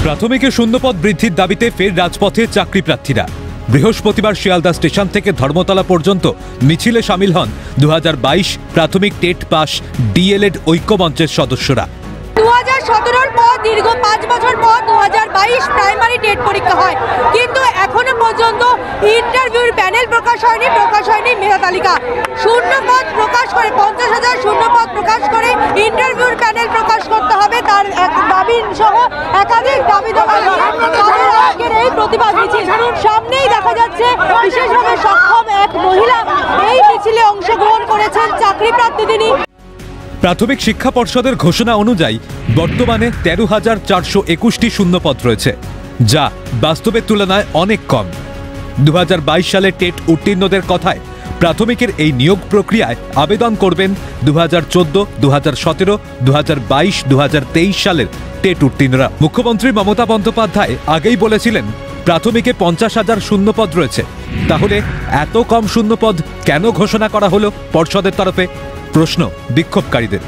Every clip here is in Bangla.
প্রাথমিকে শূন্যপদ বৃদ্ধির দাবিতে ফের রাজপথে চাকরি প্রার্থীরা। বৃহস্পতিবার শিয়ালদা স্টেশন থেকে ধর্মতলা পর্যন্ত মিছিলে সামিল হন 2022 প্রাথমিক টেট পাস ডিএলএড ঐক্যমঞ্চের সদস্যরা। 2017 পর দীর্ঘ 5 বছর পর 2022 প্রাইমারি টেট পরীক্ষা হয়, কিন্তু এখনো পর্যন্ত ইন্টারভিউর প্যানেল প্রকাশ হয়নি মেধা তালিকা। শূন্যপদ প্রকাশ করে 50,000 শূন্যপদ প্রকাশ করে ইন্টারভিউর প্যানেল প্রকাশ করতে হবে, তার এক দাবি সহ একাধিক দাবি আজকের এই প্রতিবাদ মিছিল। সামনেই দেখা যাচ্ছে বিশেষভাবে সক্ষম এক মহিলা এই মিছিলে অংশগ্রহণ করেছেন চাকরি প্রার্থীদের। প্রাথমিক শিক্ষা পর্ষদের ঘোষণা অনুযায়ী বর্তমানে 13,421টি শূন্যপদ রয়েছে, যা বাস্তবের তুলনায় অনেক কম। 2022 সালে টেট উত্তীর্ণদের কথায় প্রাথমিকের এই নিয়োগ প্রক্রিয়ায় আবেদন করবেন 2014, 2017, 2022, 2023 সালের টেট উত্তীর্ণরা। মুখ্যমন্ত্রী মমতা বন্দ্যোপাধ্যায় আগেই বলেছিলেন প্রাথমিকে 50,000 শূন্যপদ রয়েছে, তাহলে এত কম শূন্যপদ কেন ঘোষণা করা হলো পর্ষদের তরফে? প্রশ্ন বিক্ষোভকারীদের।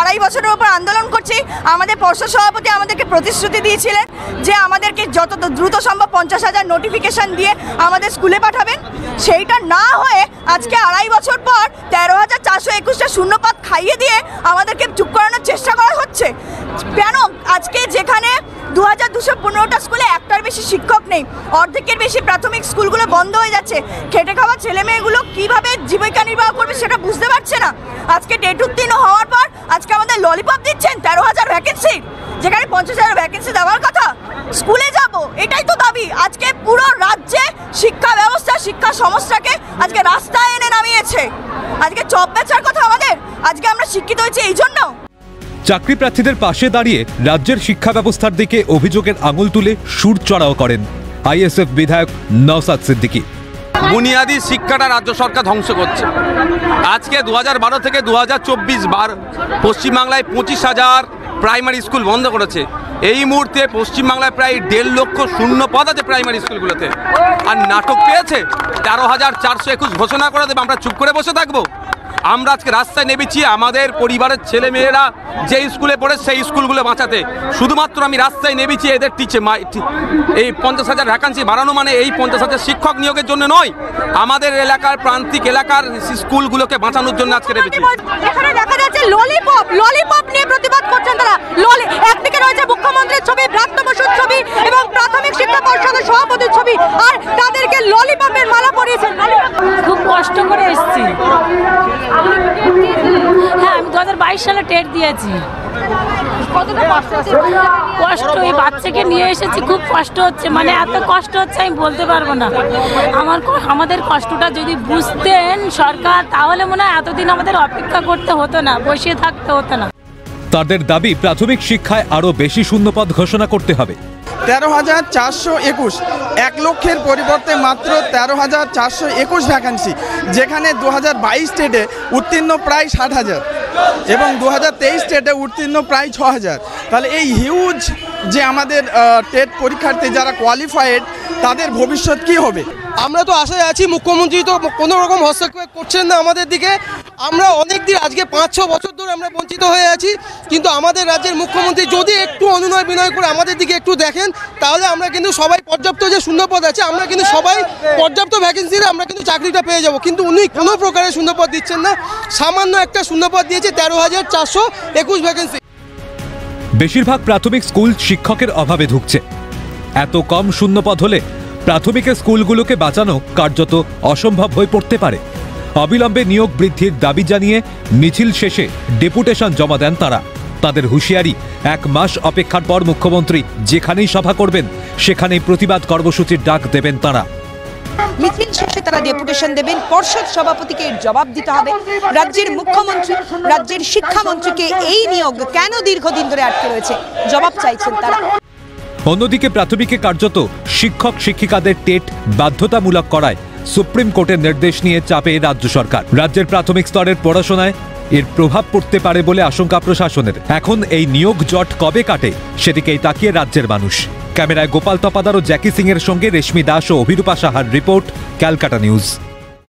2.5 বছরের উপর আন্দোলন করছি। আমাদের পর্ষদ সভাপতি আমাদেরকে প্রতিশ্রুতি দিয়েছিলেন যে আমাদেরকে যত দ্রুত সম্ভব 50,000 নোটিফিকেশন দিয়ে আমাদের স্কুলে পাঠাবেন। সেইটা না হয়ে আজকে 2.5 বছর পর 13,421টা শূন্যপদ খাইয়ে দিয়ে আমাদেরকে চুপ করানোর চেষ্টা করা হচ্ছে। কেন? আজকে যেখানে 2,215টা স্কুলে একটার বেশি শিক্ষক নেই, অর্ধেকের বেশি প্রাথমিক স্কুলগুলো বন্ধ হয়ে যাচ্ছে, খেটে খাওয়া ছেলে মেয়েগুলো কীভাবে জীবিকা নির্বাহ করবে সেটা বুঝতে পারছে না। আজকে টেট উত্তীর্ণ হওয়ার পর আজকে আমাদের ললিপপ দিচ্ছেন 13,000 ভ্যাকেন্সি, যেখানে 50,000 ভ্যাকেন্সি দেওয়ার কথা। স্কুলে যাব, এটাই তো দাবি। আজকে পুরো রাজ্যে শিক্ষা ব্যবস্থা, শিক্ষা সমস্যাকে আজকে রাস্তায় এনে নামিয়েছে। আজকে চপ বেচার কথা আমাদের। আজকে আমরা শিক্ষিত হয়েছি এই জন্য। চাকরি প্রার্থীদের পাশে দাঁড়িয়ে রাজ্যের শিক্ষা ব্যবস্থার দিকে অভিযোগের আঙুল তুলে সুর চড়াও করেন আইএসএফ বিধায়ক নওসাদ সিদ্দিকী। বুনিয়াদী শিক্ষাটা রাজ্য সরকার ধ্বংস করছে। আজকে 2012 থেকে 2024 পশ্চিমবাংলায় 25,000 প্রাইমারি স্কুল বন্ধ করেছে। এই মুহূর্তে পশ্চিমবাংলায় প্রায় 1.5 লক্ষ শূন্যপদ আছে প্রাইমারি স্কুলগুলোতে, আর নাটক পেয়েছে 13,421 ঘোষণা করে দেবে। আমরা চুপ করে বসে থাকবো? আমরা আজকে রাস্তায় নেমেছি আমাদের পরিবারের ছেলে মেয়েরা যে স্কুলে পড়ে সেই স্কুলগুলো বাঁচাতে। শুধুমাত্র আমি রাস্তায় নেমেছি এদের এই 50,000 ভ্যাকান্সি বাড়ানো মানে এই 50,000 শিক্ষক নিয়োগের জন্য নয়, আমাদের এলাকার প্রান্তিক এলাকার স্কুলগুলোকে বাঁচানোর জন্য আজকে নেমেছি। এখানে দেখা যাচ্ছে ললিপপ নিয়ে প্রতিবাদ করছেন তারা। একদিকে রয়েছে মুখ্যমন্ত্রীর ছবি, ব্রাত্য বসুর ছবি এবং প্রাথমিক শিক্ষা পর্ষদের সভাপতির ছবি, আর তাদেরকে ললিপপের মালা পরিয়েছেন। খুব কষ্ট করে এসেছি। হ্যাঁ, আমি 2022 সালে টেট দিয়েছি। কষ্ট, এই বাচ্চাকে নিয়ে এসেছি, খুব কষ্ট হচ্ছে, মানে এত কষ্ট হচ্ছে আমি বলতে পারবো না। আমাদের কষ্টটা যদি বুঝতেন সরকার, তাহলে মনে হয় এতদিন আমাদের অপেক্ষা করতে হতো না, বসে থাকতে হতো না। তাদের দাবি প্রাথমিক শিক্ষায় আরো বেশি শূন্যপদ ঘোষণা করতে হবে। 13,421, 1 লক্ষের পরিবর্তে মাত্র 13,421 ভ্যাকান্সি, যেখানে 2022 টেটে উত্তীর্ণ প্রায় 60,000 এবং 2023 টেটে উত্তীর্ণ প্রায় 6,000। তাহলে এই হিউজ যে আমাদের টেট পরীক্ষার্থী যারা কোয়ালিফাইড, তাদের ভবিষ্যৎ কি হবে? আমরা তো আশায় আছি, মুখ্যমন্ত্রী তো কোনো রকম হস্তক্ষেপ করছেন না আমাদের দিকে। আমরা অনেক দিন, আজকে 5-6 বছর ধরে আমরা বঞ্চিত হয়ে আছি, কিন্তু আমাদের রাজ্যের মুখ্যমন্ত্রী যদি একটু অনুনয় বিনয় করে আমাদের দিকে একটু দেখেন, তাহলে আমরা কিন্তু সবাই পর্যাপ্ত যে শূন্যপদ আছে, আমরা কিন্তু সবাই পর্যাপ্ত ভ্যাকেন্সিতে আমরা কিন্তু চাকরিটা পেয়ে যাব। কিন্তু উনি কোনো প্রকারের শূন্যপদ দিচ্ছেন না। সামান্য একটা শূন্যপদ দিয়েছে 13,421 ভ্যাকেন্সি। বেশিরভাগ প্রাথমিক স্কুল শিক্ষকের অভাবে ধুঁকছে। এত কম শূন্যপদ হলে প্রাথমিকের স্কুলগুলোকে বাঁচানো কার্যত অসম্ভব হয়ে পড়তে পারে। অবিলম্বে নিয়োগ বৃদ্ধির দাবি জানিয়ে মিছিল শেষে ডেপুটেশন জমা দেন তারা। তাদের হুঁশিয়ারি, 1 মাস অপেক্ষার পর মুখ্যমন্ত্রী যেখানেই সভা করবেন সেখানেই প্রতিবাদ কর্মসূচির ডাক দেবেন তারা। মিছিল শেষে তারা ডেপুটেশন দেবেন, পর্ষদ সভাপতিকে জবাব দিতে হবে। রাজ্যের মুখ্যমন্ত্রী, রাজ্যের শিক্ষামন্ত্রীকে এই নিয়োগ কেন দীর্ঘদিন ধরে আটকে রয়েছে, জবাব চাইছেন তারা। অন্যদিকে প্রাথমিকে কার্যত শিক্ষক শিক্ষিকাদের টেট বাধ্যতামূলক করায় সুপ্রিম কোর্টের নির্দেশ নিয়ে চাপে রাজ্য সরকার। রাজ্যের প্রাথমিক স্তরের পড়াশোনায় এর প্রভাব পড়তে পারে বলে আশঙ্কা প্রশাসনের। এখন এই নিয়োগ জট কবে কাটে সেদিকেই তাকিয়ে রাজ্যের মানুষ। ক্যামেরায় গোপাল তপাদার ও জ্যাকি সিং এর সঙ্গে রেশমি দাস ও অভিরূপা সাহার রিপোর্ট, ক্যালকাটা নিউজ।